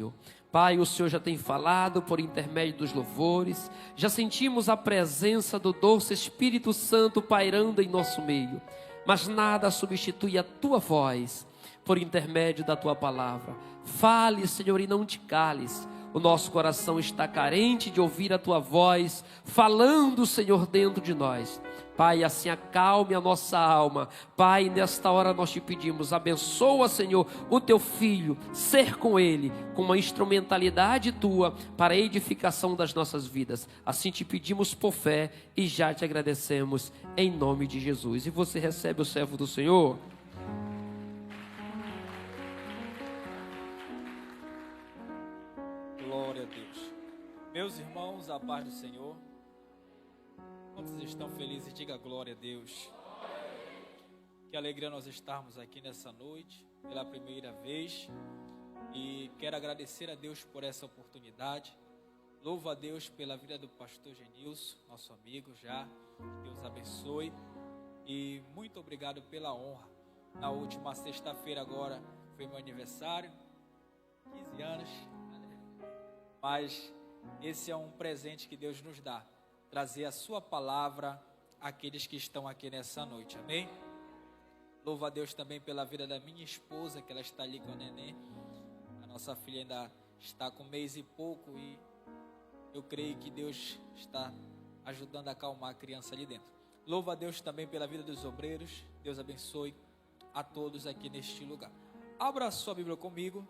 Senhor. Pai, o Senhor já tem falado por intermédio dos louvores, já sentimos a presença do doce Espírito Santo pairando em nosso meio, mas nada substitui a Tua voz por intermédio da Tua palavra. Fale, Senhor, e não te cales. O nosso coração está carente de ouvir a Tua voz falando, Senhor, dentro de nós. Pai, assim acalme a nossa alma. Pai, nesta hora nós te pedimos, abençoa, Senhor, o Teu Filho, ser com Ele, com uma instrumentalidade Tua, para a edificação das nossas vidas. Assim te pedimos por fé e já te agradecemos, em nome de Jesus. E você recebe o servo do Senhor? Glória a Deus. Meus irmãos, a paz do Senhor. Quantos estão felizes? Diga glória a Deus. Que alegria nós estarmos aqui nessa noite, pela primeira vez. E quero agradecer a Deus por essa oportunidade. Louvo a Deus pela vida do pastor Genilson, nosso amigo já. Deus abençoe. E muito obrigado pela honra. Na última sexta-feira agora foi meu aniversário. 15 anos. Mas esse é um presente que Deus nos dá. Trazer a sua palavra àqueles que estão aqui nessa noite, amém? Louvo a Deus também pela vida da minha esposa, que ela está ali com a neném. A nossa filha ainda está com 1 mês e pouco e eu creio que Deus está ajudando a acalmar a criança ali dentro. Louvo a Deus também pela vida dos obreiros. Deus abençoe a todos aqui neste lugar. Abra a sua Bíblia comigo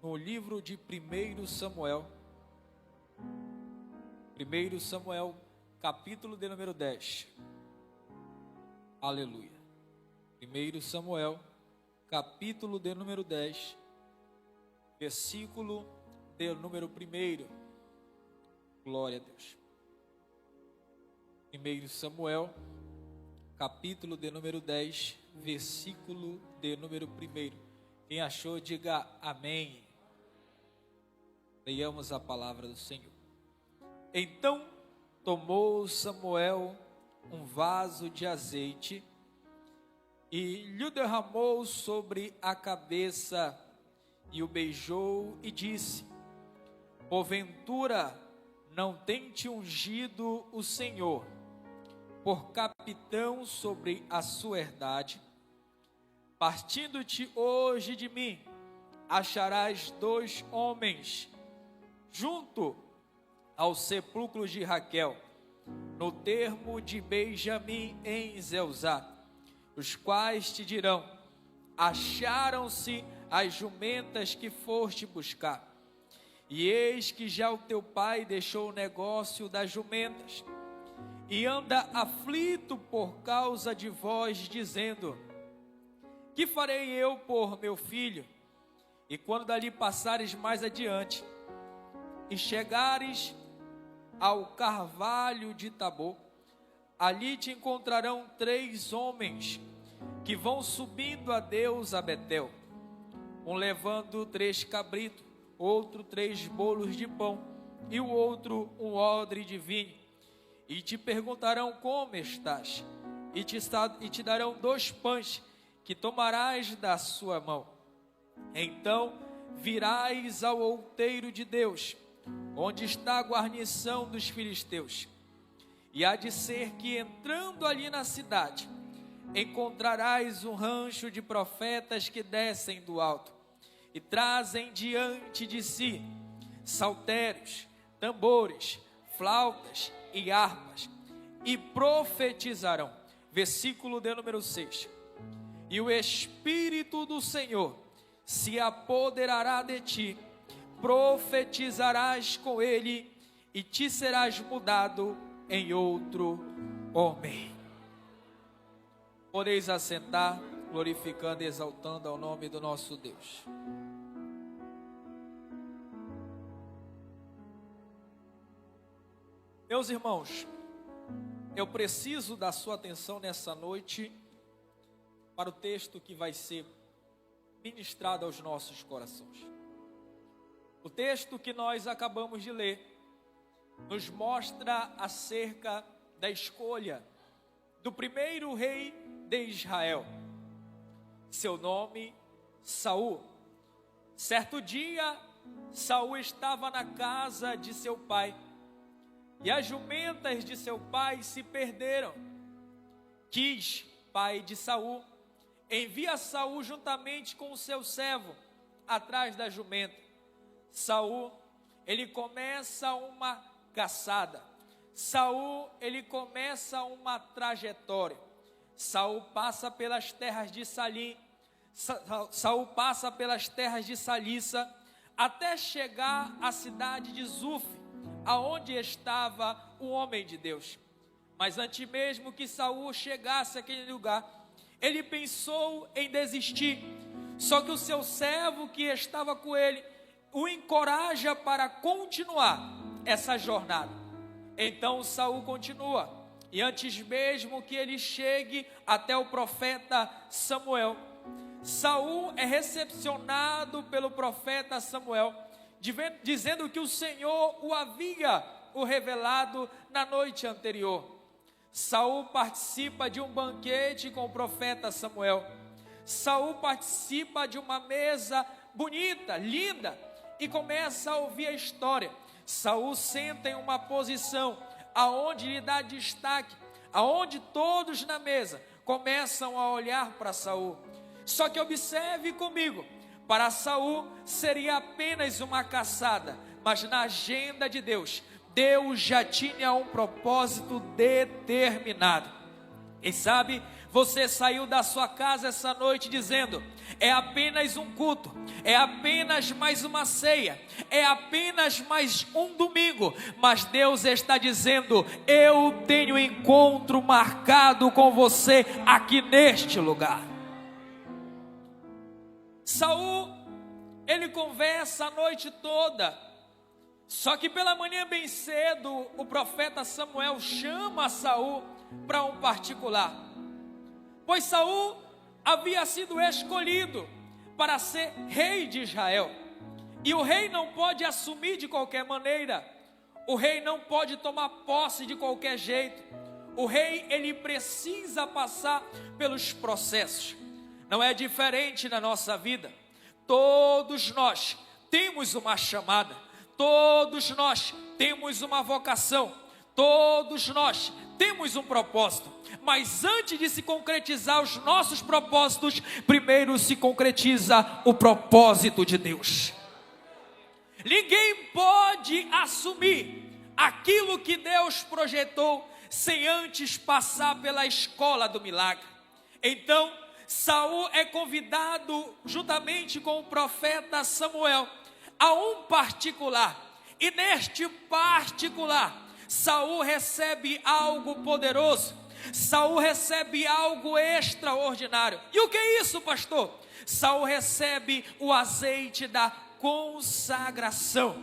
no livro de 1 Samuel. 1 Samuel, capítulo de número 10. Aleluia. 1 Samuel, capítulo de número 10, versículo de número 1. Glória a Deus. 1 Samuel, capítulo de número 10, versículo de número 1. Quem achou, diga amém. Leiamos a palavra do Senhor. Então tomou Samuel um vaso de azeite e lhe derramou sobre a cabeça e o beijou e disse: porventura não tem te ungido o Senhor por capitão sobre a sua herdade? Partindo-te hoje de mim, acharás 2 homens junto ao sepulcro de Raquel, no termo de Benjamim em Zelzá, os quais te dirão: acharam-se as jumentas que foste buscar. E eis que já o teu pai deixou o negócio das jumentas, e anda aflito por causa de vós, dizendo: que farei eu por meu filho? E quando dali passares mais adiante, e chegares ao carvalho de Tabor, ali te encontrarão 3 homens que vão subindo a Deus a Betel, um levando 3 cabritos, outro 3 bolos de pão, e o outro um odre de vinho, e te perguntarão como estás, e te darão 2 pães, que tomarás da sua mão. Então virás ao outeiro de Deus, onde está a guarnição dos filisteus, e há de ser que entrando ali na cidade, encontrarás um rancho de profetas que descem do alto, e trazem diante de si saltérios, tambores, flautas e harpas, e profetizarão. Versículo de número 6. E o Espírito do Senhor se apoderará de ti, profetizarás com ele, e te serás mudado em outro homem. Podeis assentar, glorificando e exaltando ao nome do nosso Deus. Meus irmãos, eu preciso da sua atenção nessa noite para o texto que vai ser ministrado aos nossos corações. O texto que nós acabamos de ler nos mostra acerca da escolha do primeiro rei de Israel. Seu nome, Saul. Certo dia, Saul estava na casa de seu pai, e as jumentas de seu pai se perderam. Quis, pai de Saul, envia Saul juntamente com o seu servo atrás da jumenta. Saul, ele começa uma caçada. Saul, ele começa uma trajetória. Saul passa pelas terras de Salim. Saul passa pelas terras de Salissa, até chegar à cidade de Zuf, aonde estava o homem de Deus. Mas antes mesmo que Saul chegasse àquele lugar, ele pensou em desistir. Só que o seu servo que estava com ele o encoraja para continuar essa jornada. Então Saul continua, e antes mesmo que ele chegue até o profeta Samuel, Saul é recepcionado pelo profeta Samuel, dizendo que o Senhor o havia revelado na noite anterior. Saul participa de um banquete com o profeta Samuel. Saul participa de uma mesa bonita, linda, e começa a ouvir a história. Saul senta em uma posição aonde lhe dá destaque, aonde todos na mesa começam a olhar para Saul. Só que observe comigo, para Saul seria apenas uma caçada, mas na agenda de Deus, Deus já tinha um propósito determinado. E sabe, você saiu da sua casa essa noite dizendo: é apenas um culto, é apenas mais uma ceia, é apenas mais um domingo, mas Deus está dizendo: eu tenho encontro marcado com você aqui neste lugar. Saul, ele conversa a noite toda, só que pela manhã bem cedo, o profeta Samuel chama Saul para um particular, pois Saul havia sido escolhido para ser rei de Israel, e o rei não pode assumir de qualquer maneira, o rei não pode tomar posse de qualquer jeito, o rei ele precisa passar pelos processos. Não é diferente na nossa vida. Todos nós temos uma chamada, todos nós temos uma vocação, todos nós temos um propósito, mas antes de se concretizar os nossos propósitos, primeiro se concretiza o propósito de Deus. Ninguém pode assumir aquilo que Deus projetou sem antes passar pela escola do milagre. Então, Saul é convidado juntamente com o profeta Samuel a um particular, e neste particular Saul recebe algo poderoso, Saul recebe algo extraordinário. E o que é isso, pastor? Saul recebe o azeite da consagração,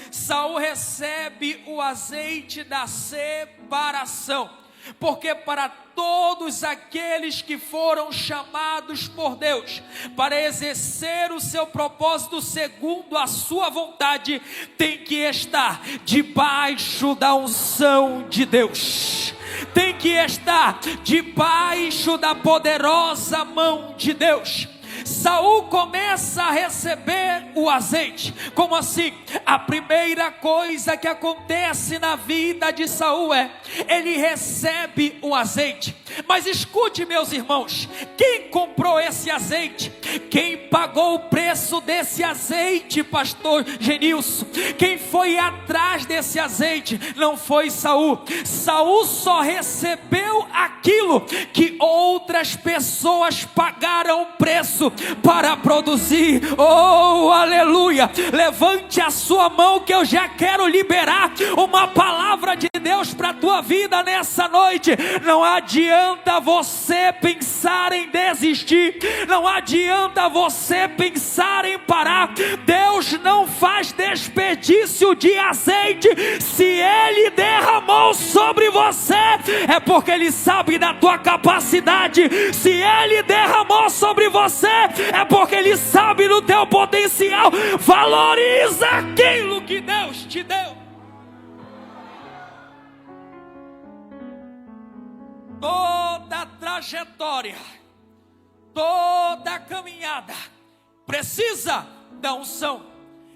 Saul recebe o azeite da separação, porque para todos aqueles que foram chamados por Deus para exercer o seu propósito segundo a sua vontade, tem que estar debaixo da unção de Deus, tem que estar debaixo da poderosa mão de Deus. Saul começa a receber o azeite. Como assim? A primeira coisa que acontece na vida de Saul é: ele recebe o azeite. Mas escute, meus irmãos, quem comprou esse azeite? Quem pagou o preço desse azeite, pastor Genilson? Quem foi atrás desse azeite? Não foi Saul. Saul só recebeu aquilo que outras pessoas pagaram o preço para produzir. Oh, aleluia! Levante a sua mão que eu já quero liberar uma palavra de Deus para a tua vida nessa noite. Não adianta você pensar em desistir, não adianta você pensar em parar. Deus não faz desperdício de azeite. Se Ele derramou sobre você, é porque Ele sabe da tua capacidade. Se Ele derramou sobre você, é porque Ele sabe do teu potencial. Valoriza aquilo que Deus te deu. Toda trajetória, toda caminhada precisa da unção.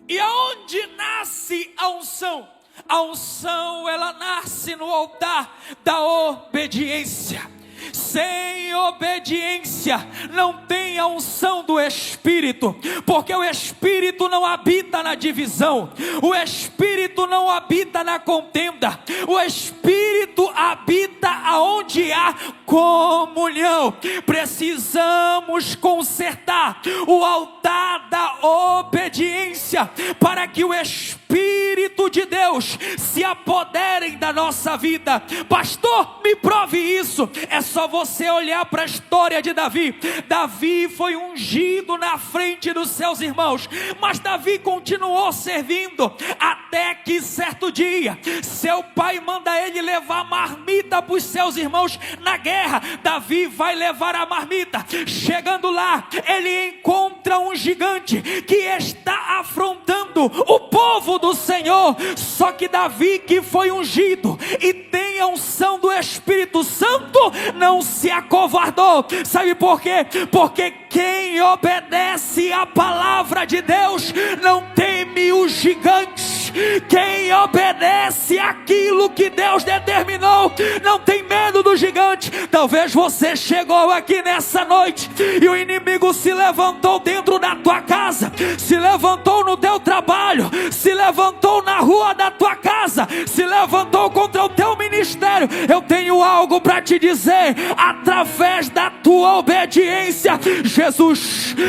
E aonde nasce a unção? A unção, ela nasce no altar da obediência. Sem obediência não tem a unção do Espírito, porque o Espírito não habita na divisão, o Espírito não habita na contenda, o Espírito habita aonde há comunhão. Precisamos consertar o altar da obediência para que o Espírito de Deus se apodere da nossa vida. Pastor, me prove isso. É só você olhar para a história de Davi. Davi foi ungido na frente dos seus irmãos, mas Davi continuou servindo, até que certo dia, seu pai manda ele levar marmita para os seus irmãos na guerra. Davi vai levar a marmita. Chegando lá, ele encontra um gigante que está afrontando o povo do Senhor. Só que Davi, que foi ungido e tem a unção do Espírito Santo, não se acovardou. Sabe por quê? Porque quem obedece à palavra de Deus não teme os gigantes. Quem obedece àquilo que Deus determinou não tem medo do gigante. Talvez você chegou aqui nessa noite e o inimigo se levantou dentro da tua casa, se levantou no teu trabalho, se levantou na rua da tua casa, se levantou contra o teu ministério. Eu tenho algo para te dizer: através da tua obediência, Jesus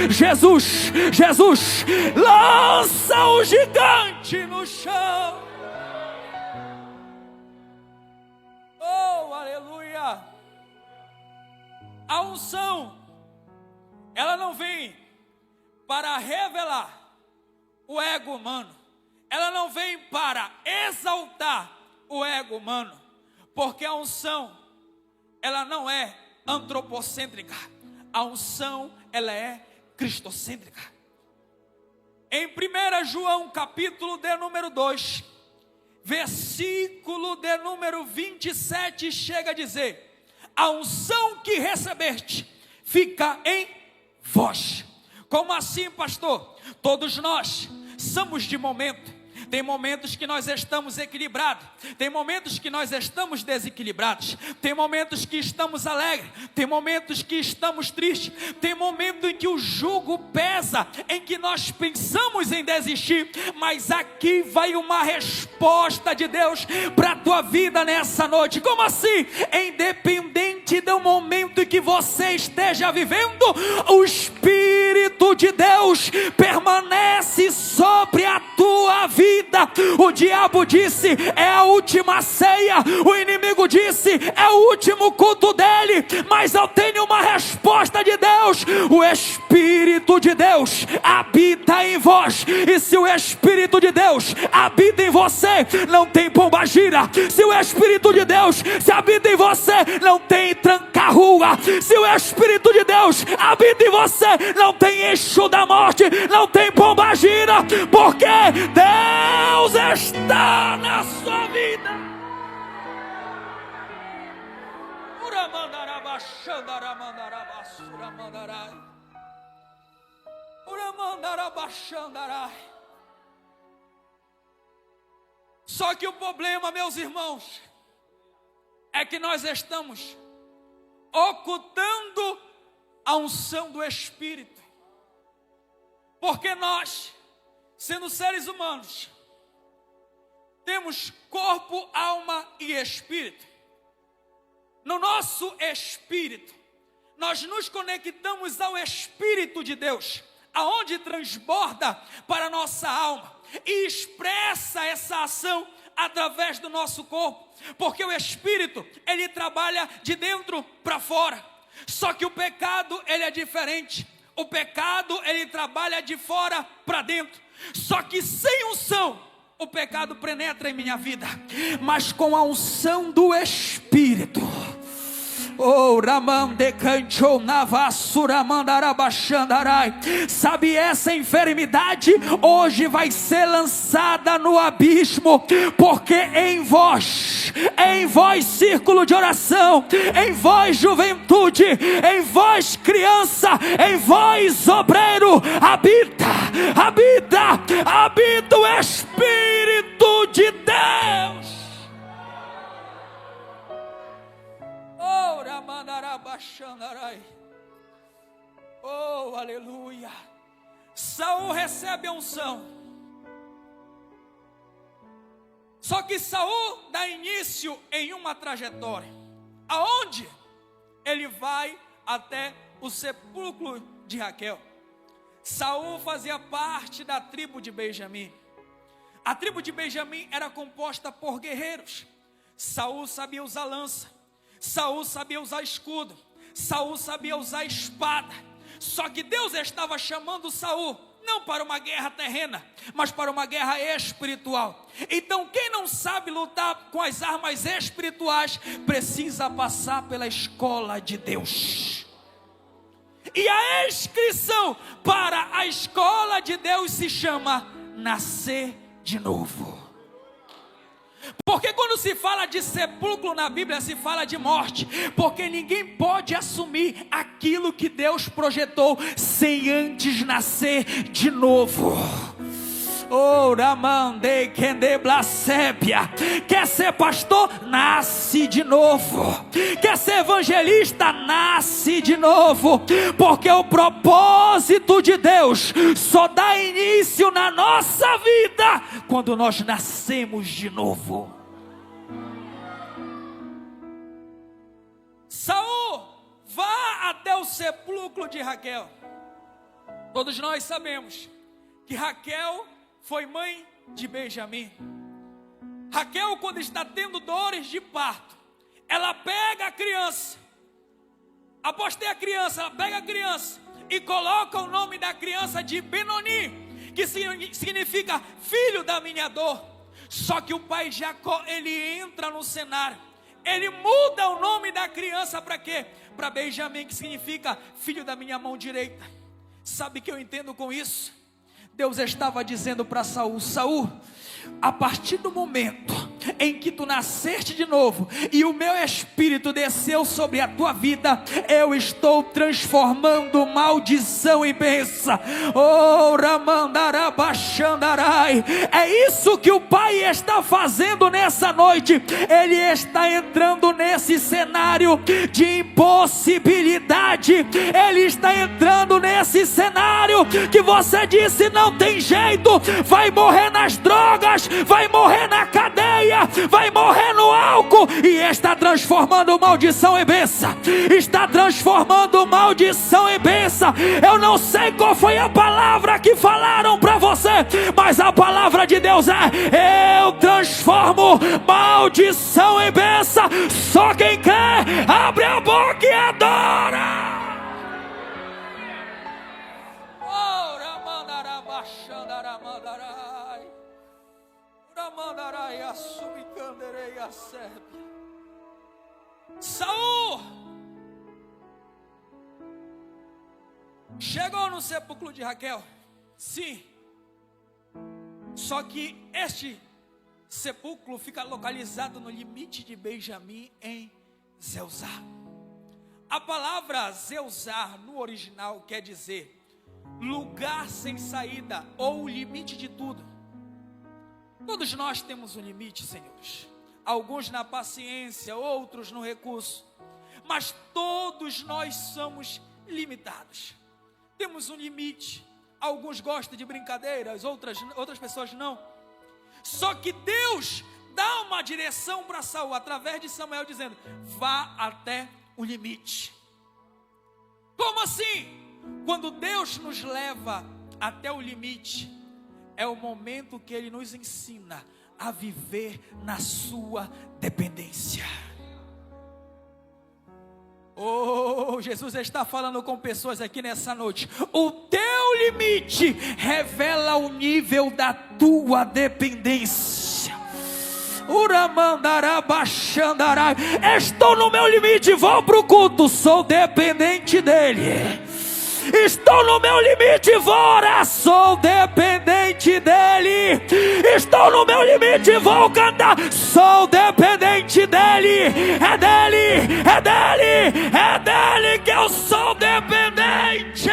lança o gigante no chão. Oh, aleluia! A unção, ela não vem para revelar o ego humano, ela não vem para exaltar o ego humano, porque a unção, ela não é antropocêntrica, a unção, ela é cristocêntrica. Em 1 João capítulo de número 2, versículo de número 27, chega a dizer: a unção que recebeste fica em vós. Como assim, pastor? Todos nós somos de momento. Tem momentos que nós estamos equilibrados, tem momentos que nós estamos desequilibrados, tem momentos que estamos alegres, tem momentos que estamos tristes, tem momento em que o jugo pesa, em que nós pensamos em desistir. Mas aqui vai uma resposta de Deus para a tua vida nessa noite. Como assim? Independente do momento em que você esteja vivendo, o Espírito de Deus permanece sobre a tua vida. O diabo disse: é a última ceia. O inimigo disse: é o último culto dele. Mas eu tenho uma resposta de Deus: o Espírito de Deus habita em vós. E se o Espírito de Deus habita em você, não tem pombagira. Se o Espírito de Deus se habita em você, não tem tranca-rua. Se o Espírito de Deus habita em você, não tem eixo da morte, não tem pombagira, porque Deus está na sua vida. Só que o problema, meus irmãos, é que nós estamos ocultando a unção do Espírito, porque nós, sendo seres humanos, temos corpo, alma e espírito. No nosso espírito, nós nos conectamos ao Espírito de Deus, aonde transborda para a nossa alma e expressa essa ação através do nosso corpo, porque o Espírito, ele trabalha de dentro para fora. Só que o pecado, ele é diferente. O pecado, ele trabalha de fora para dentro. Só que sem unção, o pecado penetra em minha vida. Mas com a unção do Espírito, oh, Ramande Canchou Navassura Mandarabachandarai. Sabe, essa enfermidade hoje vai ser lançada no abismo, porque em vós em vós círculo de oração, em vós juventude, em vós criança, em vós obreiro, habita o Espírito de Deus. Oh, Ramandarabachandarai. Oh, aleluia. Saul recebe a unção. Só que Saul dá início em uma trajetória, aonde ele vai até o sepulcro de Raquel. Saul fazia parte da tribo de Benjamim. A tribo de Benjamim era composta por guerreiros. Saul sabia usar lança, Saul sabia usar escudo, Saul sabia usar espada. Só que Deus estava chamando Saul não para uma guerra terrena, mas para uma guerra espiritual. Então quem não sabe lutar com as armas espirituais precisa passar pela escola de Deus. E a inscrição para a escola de Deus se chama nascer de novo. Porque quando se fala de sepulcro na Bíblia, se fala de morte. Porque ninguém pode assumir aquilo que Deus projetou sem antes nascer de novo. Oh, Ramande Kende Blasébia. Quer ser pastor? Nasce de novo. Quer ser evangelista? Nasce de novo. Porque o propósito de Deus só dá início na nossa vida quando nós nascemos de novo. Saul, vá até o sepulcro de Raquel. Todos nós sabemos que Raquel foi mãe de Benjamim. Raquel, quando está tendo dores de parto, ela pega a criança. Após ter a criança, ela pega a criança e coloca o nome da criança de Benoni, que significa filho da minha dor. Só que o pai Jacó, ele entra no cenário. Ele muda o nome da criança para quê? Para Benjamim, que significa filho da minha mão direita. Sabe o que eu entendo com isso? Deus estava dizendo para Saul: Saul, a partir do momento em que tu nasceste de novo e o meu espírito desceu sobre a tua vida, eu estou transformando maldição em bênção. Oh, Ramandarabachandarai. É isso que o Pai está fazendo nessa noite. Ele está entrando nesse cenário de impossibilidade. Ele está entrando nesse cenário que você disse não tem jeito, vai morrer nas drogas, vai morrer na cadeia, vai morrer no álcool, e está transformando maldição em bênção. Está transformando maldição em bênção. Eu não sei qual foi a palavra que falaram para você, mas a palavra de Deus é: eu transformo maldição em bênção. Só quem quer, abre a boca e adora. Saul chegou no sepulcro de Raquel, sim, só que este sepulcro fica localizado no limite de Benjamim, em Zelzá. A palavra Zelzá no original quer dizer lugar sem saída, ou o limite de tudo. Todos nós temos um limite, senhores. Alguns na paciência, outros no recurso. Mas todos nós somos limitados. Temos um limite. Alguns gostam de brincadeiras, outras pessoas não. Só que Deus dá uma direção para Saul, através de Samuel, dizendo: vá até o limite. Como assim? Quando Deus nos leva até o limite, é o momento que Ele nos ensina a viver na sua dependência. Oh, Jesus está falando com pessoas aqui nessa noite. O teu limite revela o nível da tua dependência. Estou no meu limite, vou para o culto, sou dependente dele. Estou no meu limite, vou orar, sou dependente dele. estou no meu limite e vou cantar. Sou dependente dele, é dele, é dele, é dele que eu sou dependente.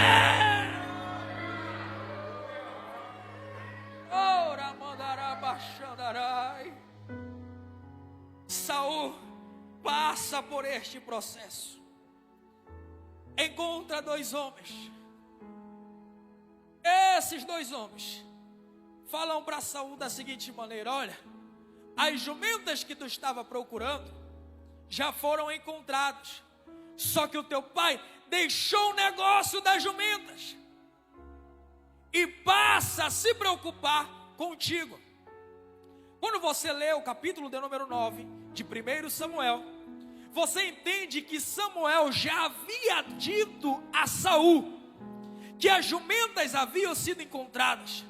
Saul passa por este processo, encontra 2 homens. Esses 2 homens falam para Saul da seguinte maneira: olha, as jumentas que tu estava procurando já foram encontradas, só que o teu pai deixou o negócio das jumentas e passa a se preocupar contigo. Quando você lê o capítulo de número 9 de 1 Samuel, você entende que Samuel já havia dito a Saul que as jumentas haviam sido encontradas.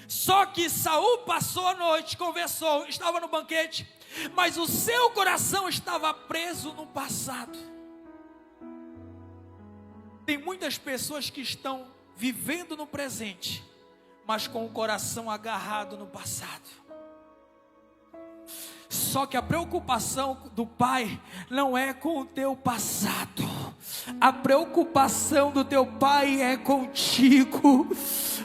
Só que Saul passou a noite, conversou, estava no banquete, mas o seu coração estava preso no passado. Tem muitas pessoas que estão vivendo no presente, mas com o coração agarrado no passado. Só que a preocupação do pai não é com o teu passado. A preocupação do teu pai é contigo.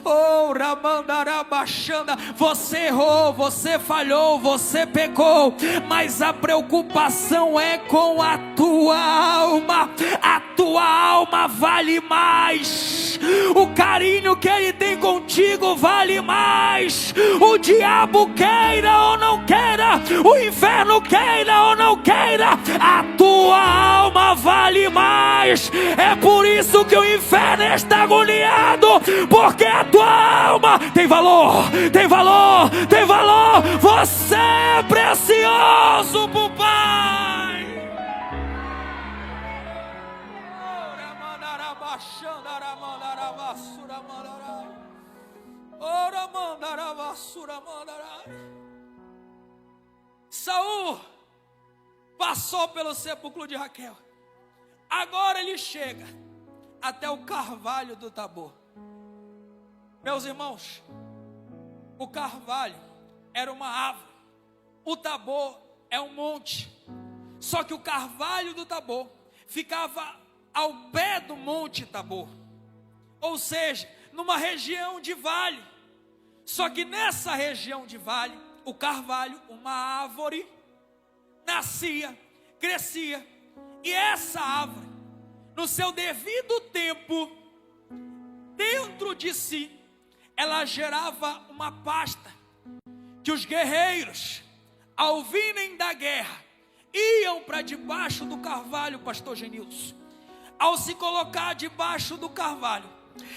Oh, Ramandarabachanda, você errou, você falhou, você pecou, mas a preocupação é com a tua alma. A tua alma vale mais. O carinho que ele tem contigo vale mais. O diabo queira ou não queira, o inferno queira ou não queira, a tua alma vale mais. É por isso que o inferno está agoniado, porque a tua alma tem valor, tem valor, tem valor. Você é precioso para o Pai. Saul passou pelo sepulcro de Raquel. Agora ele chega até o carvalho do Tabor. Meus irmãos, o carvalho era uma árvore, o Tabor é um monte. Só que o carvalho do Tabor ficava ao pé do monte Tabor, ou seja, numa região de vale. Só que nessa região de vale, o carvalho, uma árvore, nascia, crescia, e essa árvore, no seu devido tempo, dentro de si, ela gerava uma pasta, que os guerreiros, ao virem da guerra, iam para debaixo do carvalho, pastor Genilson. Ao se colocar debaixo do carvalho,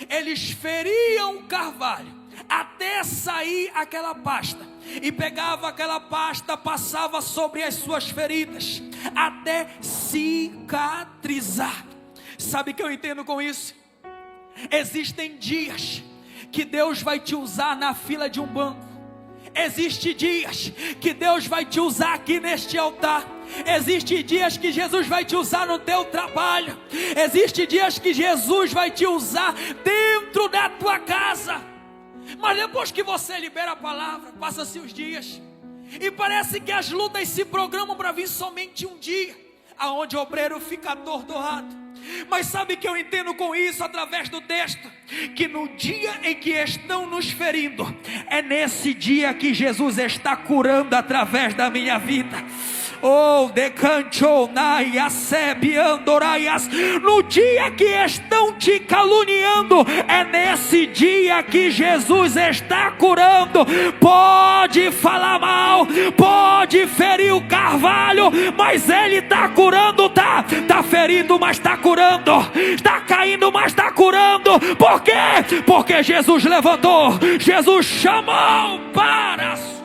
eles feriam o carvalho, até sair aquela pasta, e pegava aquela pasta, passava sobre as suas feridas, até cicatrizar. Sabe o que eu entendo com isso? Existem dias que Deus vai te usar na fila de um banco. Existem dias que Deus vai te usar aqui neste altar. Existem dias que Jesus vai te usar no teu trabalho. Existem dias que Jesus vai te usar dentro da tua casa. Mas depois que você libera a palavra, passa-se os dias, e parece que as lutas se programam para vir somente um dia, aonde o obreiro fica atordoado. Mas sabe que eu entendo com isso através do texto? Que no dia em que estão nos ferindo, é nesse dia que Jesus está curando através da minha vida. Oh, decancho naiasebiandoraias. No dia que estão te caluniando, é nesse dia que Jesus está curando. Pode falar mal, pode ferir o carvalho, mas Ele está curando, tá ferindo, mas está curando, está caindo, mas está curando. Por quê? Porque Jesus levantou, Jesus chamou para a sua.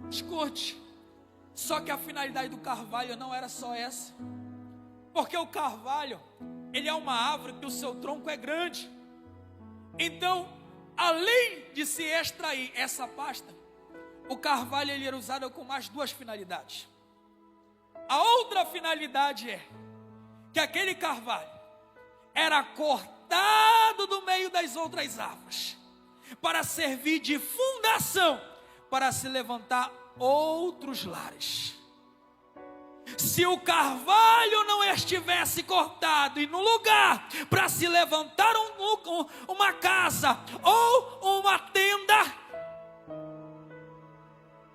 Escute, só que a finalidade do carvalho não era só essa, porque o carvalho, ele é uma árvore que o seu tronco é grande. Então, além de se extrair essa pasta, o carvalho ele era usado com mais 2 finalidades. A outra finalidade é que aquele carvalho, era cortado do meio das outras árvores, para servir de fundação, para se levantar outros lares. Se o carvalho não estivesse cortado e no lugar para se levantar uma casa ou uma tenda,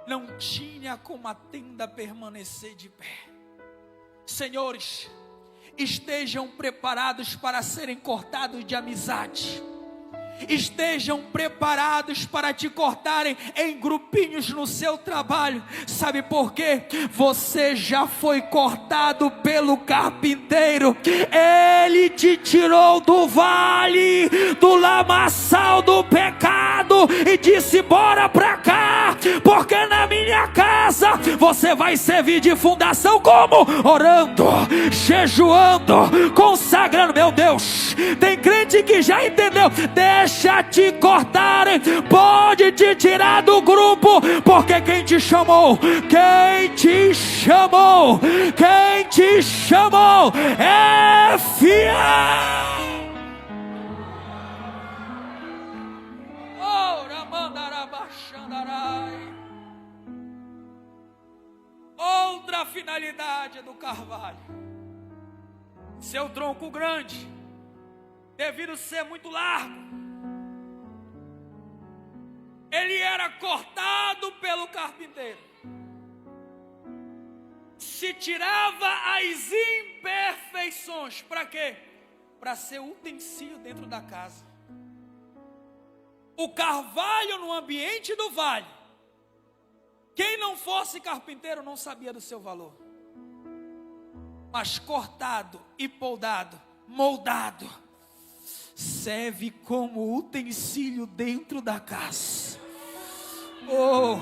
não tinha como a tenda permanecer de pé. Senhores, estejam preparados para serem cortados de amizade. Estejam preparados para te cortarem em grupinhos no seu trabalho. Sabe por quê? Você já foi cortado pelo carpinteiro. Ele te tirou do vale, do lamaçal do pecado e disse: bora pra cá, porque na minha casa você vai servir de fundação. Como? Orando, jejuando, consagrando. Meu Deus, tem crente que já entendeu. Deixa te cortarem, pode te tirar do grupo, porque quem te chamou é fiel. Outra finalidade do carvalho: seu tronco grande, devido ser muito largo, ele era cortado pelo carpinteiro. Se tirava as imperfeições. Para quê? Para ser utensílio dentro da casa. O carvalho no ambiente do vale, quem não fosse carpinteiro não sabia do seu valor. Mas cortado e poldado, moldado, serve como utensílio dentro da casa. Oh,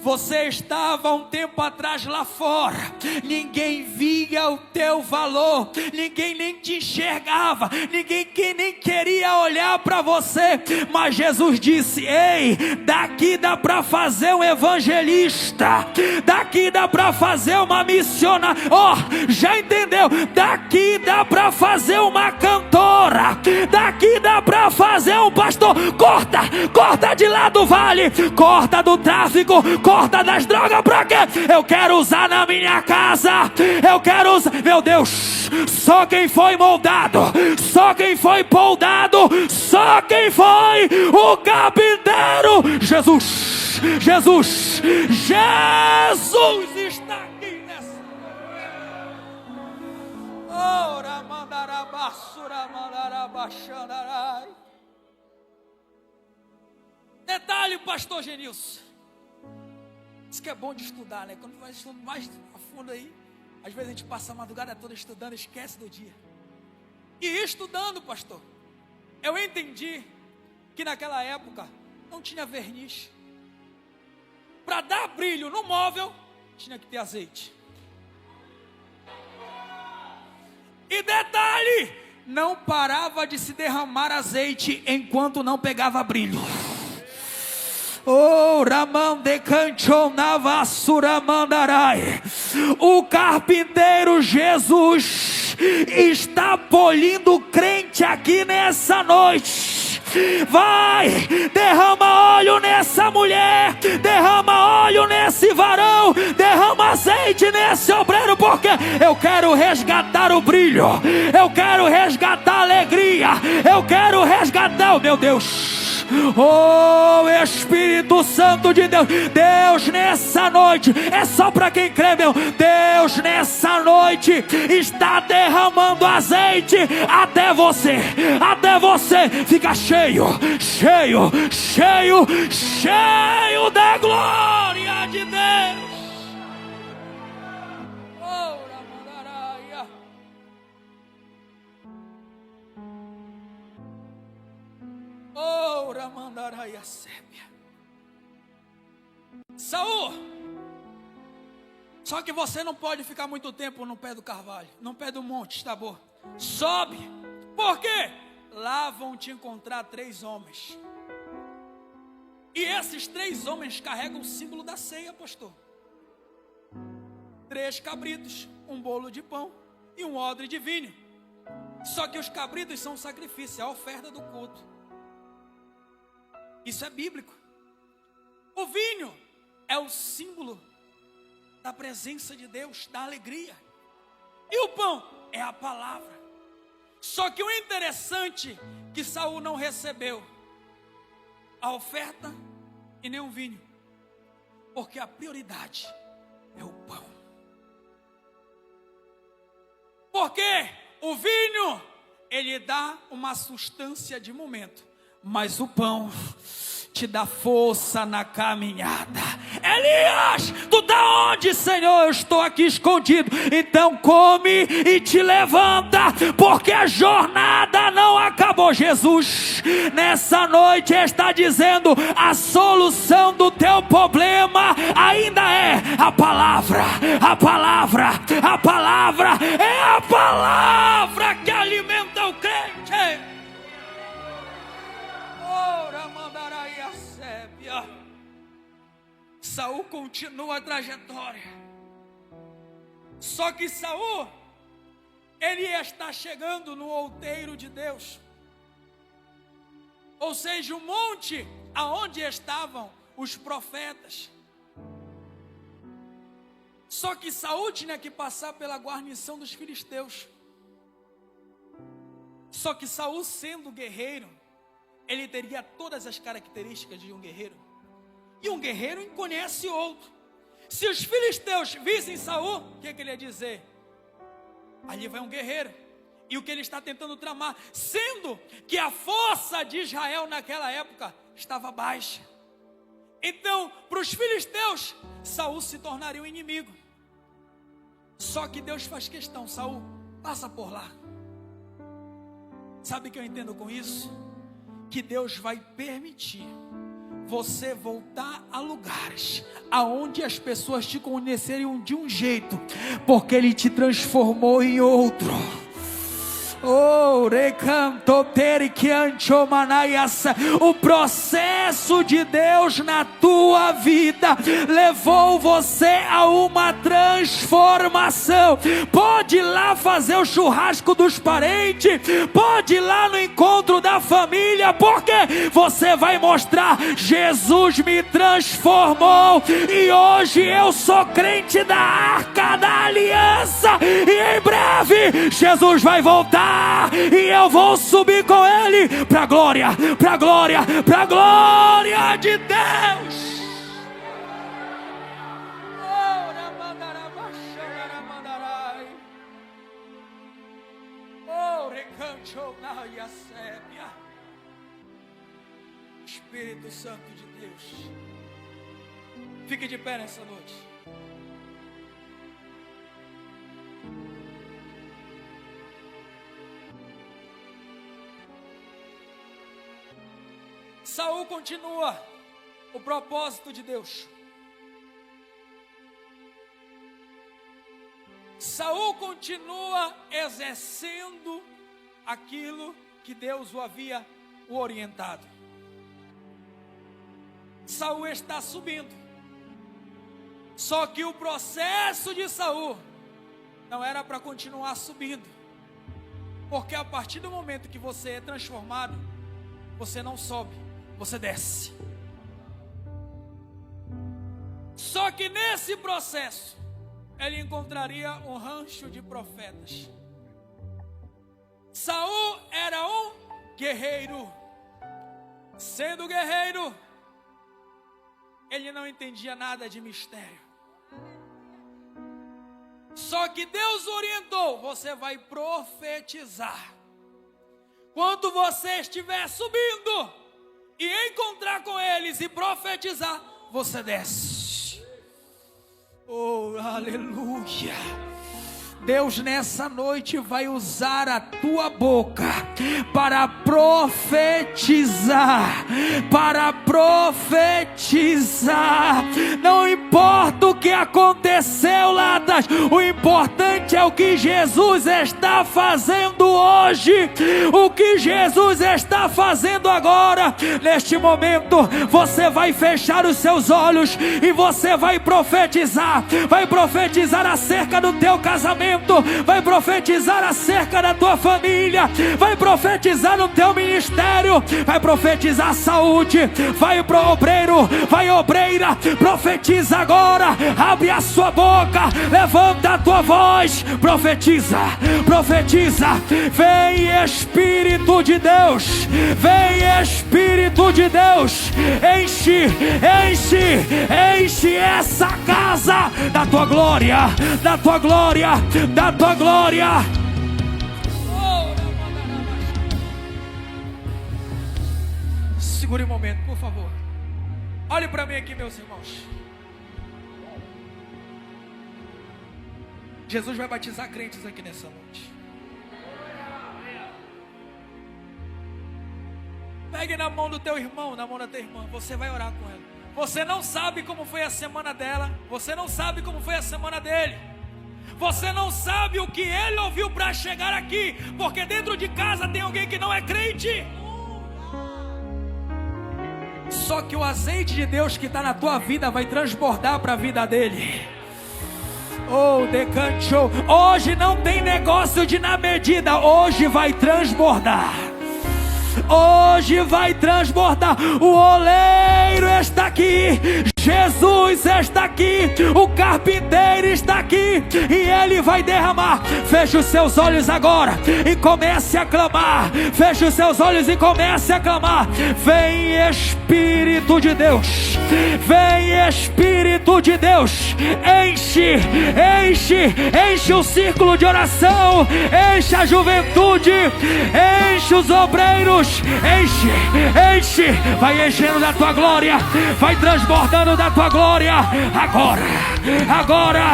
você estava um tempo atrás lá fora, ninguém via o teu valor, ninguém nem te enxergava, ninguém nem queria olhar para você, mas Jesus disse: ei, daqui dá para fazer um evangelista, daqui dá para fazer uma missionária. Oh, já entendeu? Daqui dá para fazer uma cantora, daqui dá para fazer um pastor. Corta de lá do vale, corta do tráfico, corta das drogas. Pra quê? Eu quero usar na minha casa, eu quero usar. Meu Deus, só quem foi moldado, só quem foi poldado, só quem foi o carpinteiro. Jesus está aqui nessa. Ora mandarabassura mandarabaxandarai. Detalhe, pastor Genilson, isso que é bom de estudar, né? Quando vai estudando mais a fundo aí, às vezes a gente passa a madrugada toda estudando, esquece do dia. E estudando, pastor, eu entendi que naquela época não tinha verniz. Para dar brilho no móvel, tinha que ter azeite. E detalhe, não parava de se derramar azeite enquanto não pegava brilho. Oh, Ramande Canchon Navassura Mandarai. O carpinteiro Jesus está polindo crente aqui nessa noite. Vai, derrama óleo nessa mulher, derrama óleo nesse varão, derrama azeite nesse obreiro, porque eu quero resgatar o brilho, eu quero resgatar a alegria, eu quero resgatar, meu Deus. Oh, Espírito Santo de Deus, Deus nessa noite, é só para quem crê, meu Deus nessa noite está derramando azeite até você fica cheio da glória de Deus. Ora mandaraia sépia. Saul, só que você não pode ficar muito tempo no pé do carvalho, no pé do monte Tabor. Sobe. Por quê? Lá vão te encontrar 3 homens. E esses 3 homens carregam o símbolo da ceia, pastor. 3 cabritos, um bolo de pão e um odre de vinho. Só que os cabritos são sacrifício, é a oferta do culto. Isso é bíblico. O vinho é o símbolo da presença de Deus, da alegria. E o pão é a palavra. Só que o interessante é que Saul não recebeu a oferta e nem o vinho, porque a prioridade é o pão. Porque o vinho, ele dá uma sustância de momento, mas o pão te dá força na caminhada. Elias, tu tá onde, Senhor? Eu estou aqui escondido. Então come e te levanta, porque a jornada não acabou. Jesus, nessa noite está dizendo: a solução do teu problema ainda é a palavra. A palavra, a palavra é a palavra que alimenta o crente. Saul continua a trajetória. Só que Saul, ele está chegando no outeiro de Deus, ou seja, o monte aonde estavam os profetas. Só que Saul tinha que passar pela guarnição dos filisteus. Só que Saul, sendo guerreiro, ele teria todas as características de um guerreiro. E um guerreiro conhece outro. Se os filisteus vissem Saul, o que ele ia dizer? Ali vai um guerreiro. E o que ele está tentando tramar, sendo que a força de Israel naquela época estava baixa. Então, para os filisteus, Saul se tornaria um inimigo. Só que Deus faz questão: Saul, passa por lá. Sabe o que eu entendo com isso? Que Deus vai permitir você voltar a lugares aonde as pessoas te conheceriam de um jeito, porque Ele te transformou em outro. O processo de Deus na tua vida levou você a uma transformação. Pode ir lá fazer o churrasco dos parentes, pode ir lá no encontro da família, porque você vai mostrar: Jesus me transformou e hoje eu sou crente da Arca da Aliança, e em breve Jesus vai voltar e eu vou subir com Ele para a glória, para a glória, para a glória de Deus. Espírito Santo de Deus, fique de pé nessa noite. Saul continua o propósito de Deus. Saul continua exercendo aquilo que Deus o havia orientado. Saul está subindo. Só que o processo de Saul não era para continuar subindo, porque a partir do momento que você é transformado, você não sobe, você desce. Só que nesse processo ele encontraria um rancho de profetas. Saul era um guerreiro. Sendo guerreiro, ele não entendia nada de mistério. Só que Deus orientou: você vai profetizar. Quando você estiver subindo e encontrar com eles e profetizar, você desce. Oh, aleluia! Deus nessa noite vai usar a tua boca para profetizar, Não importa o que aconteceu lá atrás, o importante é o que Jesus está fazendo hoje, o que Jesus está fazendo agora. Neste momento você vai fechar os seus olhos e você vai profetizar acerca do teu casamento, casamento, vai profetizar acerca da tua família, vai profetizar no teu ministério, vai profetizar a saúde. Vai pro obreiro, vai obreira, profetiza agora. Abre a sua boca, levanta a tua voz, profetiza, profetiza. Vem Espírito de Deus, vem Espírito de Deus, enche, enche, enche essa casa da tua glória, da tua glória, da tua glória. Segure um momento, por favor. Olhe para mim aqui, meus irmãos. Jesus vai batizar crentes aqui nessa noite. Pegue na mão do teu irmão, na mão da tua irmã. Você vai orar com ela. Você não sabe como foi a semana dela. Você não sabe como foi a semana dele. Você não sabe o que ele ouviu para chegar aqui. Porque dentro de casa tem alguém que não é crente. Só que o azeite de Deus que está na tua vida vai transbordar para a vida dele. Oh, decantou. Hoje não tem negócio de na medida. Hoje vai transbordar. Hoje vai transbordar. O oleiro está aqui, Jesus está aqui, o carpinteiro está aqui, e ele vai derramar. Feche os seus olhos agora e comece a clamar. Feche os seus olhos e comece a clamar. Vem Espírito de Deus, vem Espírito de Deus. Enche, enche, enche o círculo de oração, enche a juventude, enche os obreiros. Enche, enche, vai enchendo da tua glória, vai transbordando da tua glória. Agora, agora,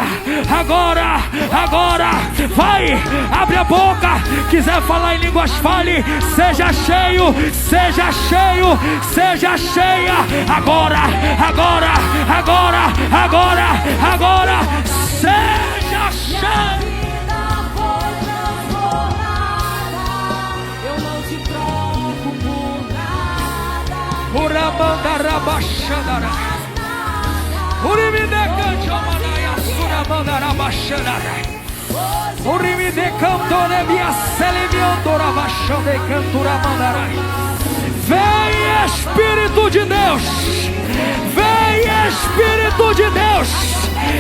agora, agora. Vai, abre a boca. Quiser falar em línguas, fale. Seja cheio, seja cheio, seja cheia. Agora, agora, agora, agora, agora. Seja cheio. Uramandarabashadara, Urimidecantiomanaya, Suramandarabashadara, Urimidecantorebia, Selemiondorabashadecanturamandarai. Vem Espírito de Deus, vem Espírito de Deus,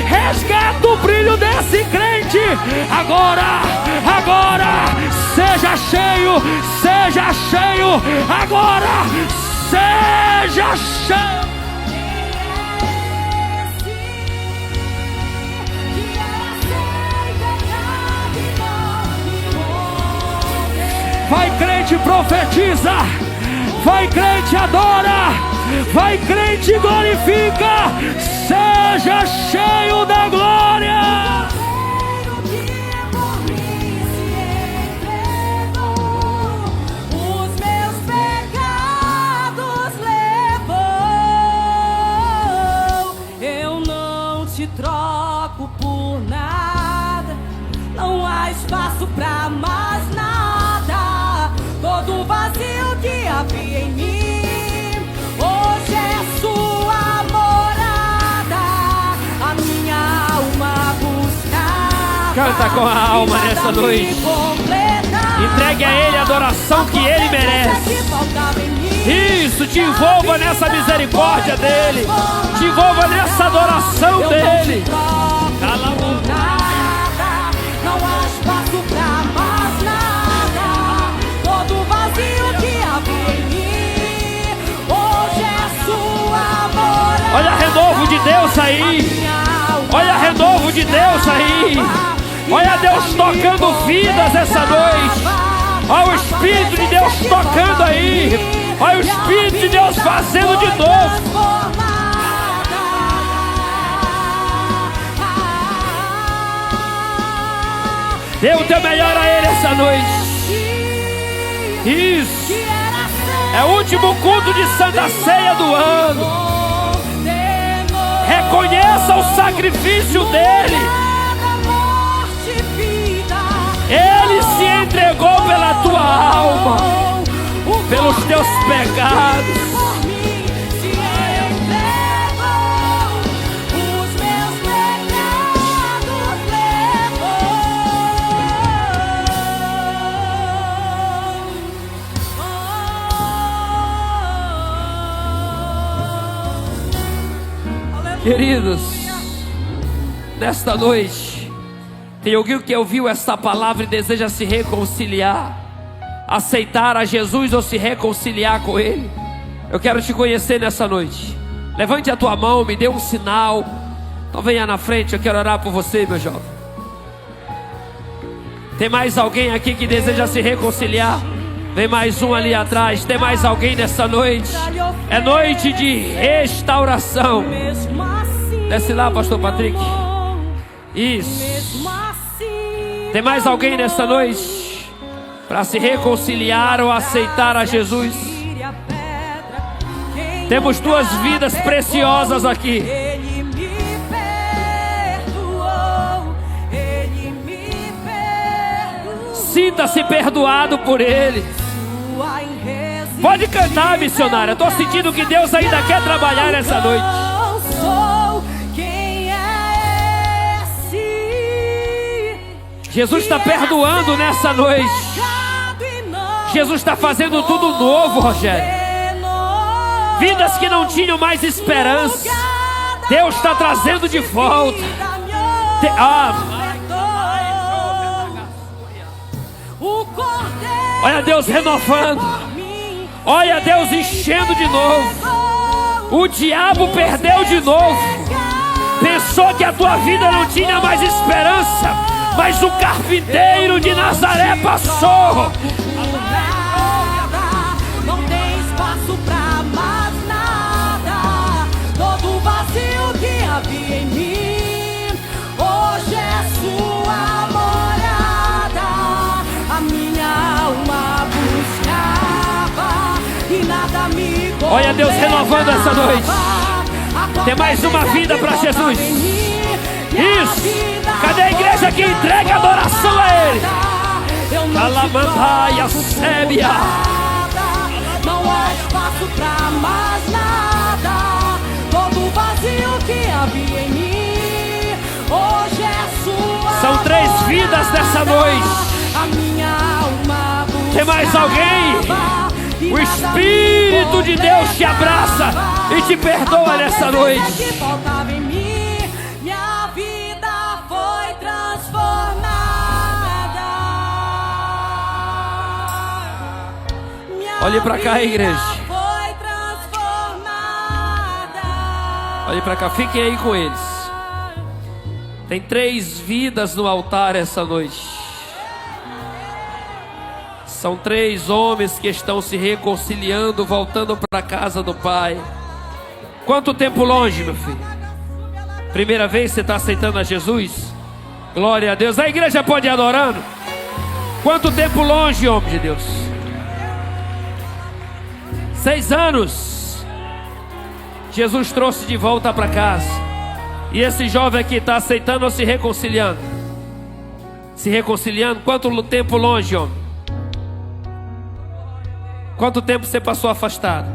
resgata o brilho desse crente. Agora, agora, seja cheio, seja cheio, agora. Seja cheio. Vai crente, profetiza. Vai crente, adora. Vai crente, glorifica. Seja cheio da glória. Troco por nada, não há espaço pra mais nada. Todo vazio que havia em mim, hoje é sua morada. A minha alma busca. Canta com a alma nessa noite. Entregue a Ele a adoração que Ele merece. Isso, te envolva nessa misericórdia dEle. Te envolva nessa adoração dEle. Cala a boca. Não há espaço pra mais nada. Todo vazio que havia em mim, hoje é sua morada. Olha renovo de Deus aí. Olha renovo de Deus aí. Olha Deus tocando vidas essa noite. Olha o Espírito de Deus tocando aí. Olha o Espírito de Deus fazendo de novo. Dê o teu melhor a Ele essa noite. Isso. É o último culto de Santa Ceia do ano. Reconheça o sacrifício dEle. Ele se entregou pela tua alma, pelos teus pecados. Queridos, nesta noite, tem alguém que ouviu esta palavra e deseja se reconciliar, aceitar a Jesus ou se reconciliar com Ele? Eu quero te conhecer nessa noite. Levante a tua mão, me dê um sinal. Então venha na frente, eu quero orar por você, meu jovem. Tem mais alguém aqui que deseja se reconciliar? Vem mais um ali atrás. Tem mais alguém nessa noite? É noite de restauração. Desce lá, pastor Patrick. Isso. Tem mais alguém nessa noite para se reconciliar ou aceitar a Jesus? Temos duas vidas preciosas aqui. Sinta-se perdoado por Ele. Pode cantar, missionária. Estou sentindo que Deus ainda quer trabalhar nessa noite. Jesus está perdoando nessa noite. Jesus está fazendo tudo novo, Rogério. Vidas que não tinham mais esperança, Deus está trazendo de volta. Olha Deus renovando. Olha Deus enchendo de novo. O diabo perdeu de novo. Pensou que a tua vida não tinha mais esperança, mas o carpinteiro de Nazaré passou. Não tem espaço pra mais nada. Todo o vazio que havia em mim, hoje é sua morada. A minha alma buscava e nada me condenava. Olha Deus renovando essa noite. Tem mais uma vida para Jesus. Isso. Cadê a igreja que entrega adoração a Ele? Alamandaia sébia. Não há espaço pra mais nada. Todo o vazio que havia em mim, hoje é sua. São 3 vidas nessa noite. A minha alma buscava. Tem mais alguém? O Espírito de Deus te abraça e te perdoa nessa noite. Que faltava em mim, minha vida foi transformada. Olhe para cá, igreja. Foi transformada. Olhe para cá, fiquem aí com eles. Tem 3 vidas no altar essa noite. São 3 homens que estão se reconciliando, voltando para a casa do Pai. Quanto tempo longe, meu filho? Primeira vez que você está aceitando a Jesus? Glória a Deus. A igreja pode ir adorando? Quanto tempo longe, homem de Deus? 6 anos. Jesus trouxe de volta para casa. E esse jovem aqui está aceitando ou se reconciliando? Se reconciliando? Quanto tempo longe, homem? Quanto tempo você passou afastado?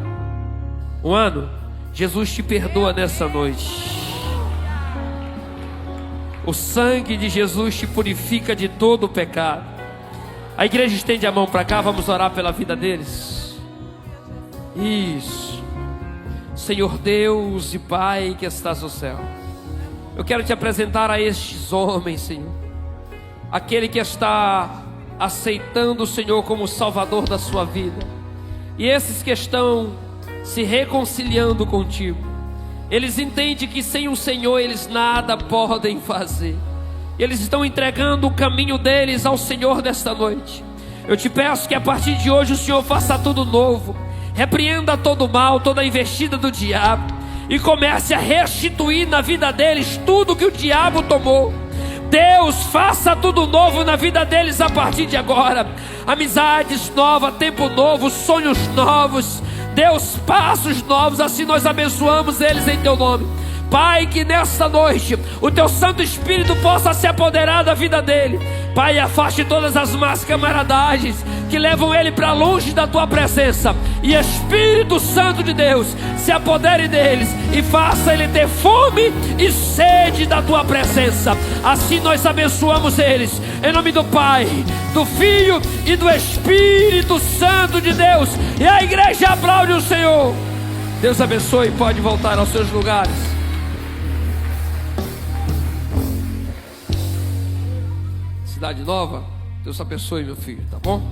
1 ano? Jesus te perdoa nessa noite. O sangue de Jesus te purifica de todo o pecado. A igreja estende a mão para cá, vamos orar pela vida deles. Isso. Senhor Deus e Pai que estás no céu, eu quero te apresentar a estes homens, Senhor. Aquele que está aceitando o Senhor como Salvador da sua vida. E esses que estão se reconciliando contigo. Eles entendem que sem o Senhor eles nada podem fazer. Eles estão entregando o caminho deles ao Senhor desta noite. Eu te peço que a partir de hoje o Senhor faça tudo novo. Repreenda todo o mal, toda a investida do diabo. E comece a restituir na vida deles tudo que o diabo tomou. Deus, faça tudo novo na vida deles a partir de agora. Amizades novas, tempo novo, sonhos novos. Deus, passos novos. Assim nós abençoamos eles em teu nome. Pai, que nessa noite o teu Santo Espírito possa se apoderar da vida dele. Pai, afaste todas as más camaradagens que levam ele para longe da tua presença. E Espírito Santo de Deus, se apodere deles e faça ele ter fome e sede da tua presença. Assim nós abençoamos eles, em nome do Pai, do Filho e do Espírito Santo de Deus. E a igreja aplaude o Senhor. Deus abençoe, pode voltar aos seus lugares. cidade nova. Deus abençoe, meu filho, tá bom?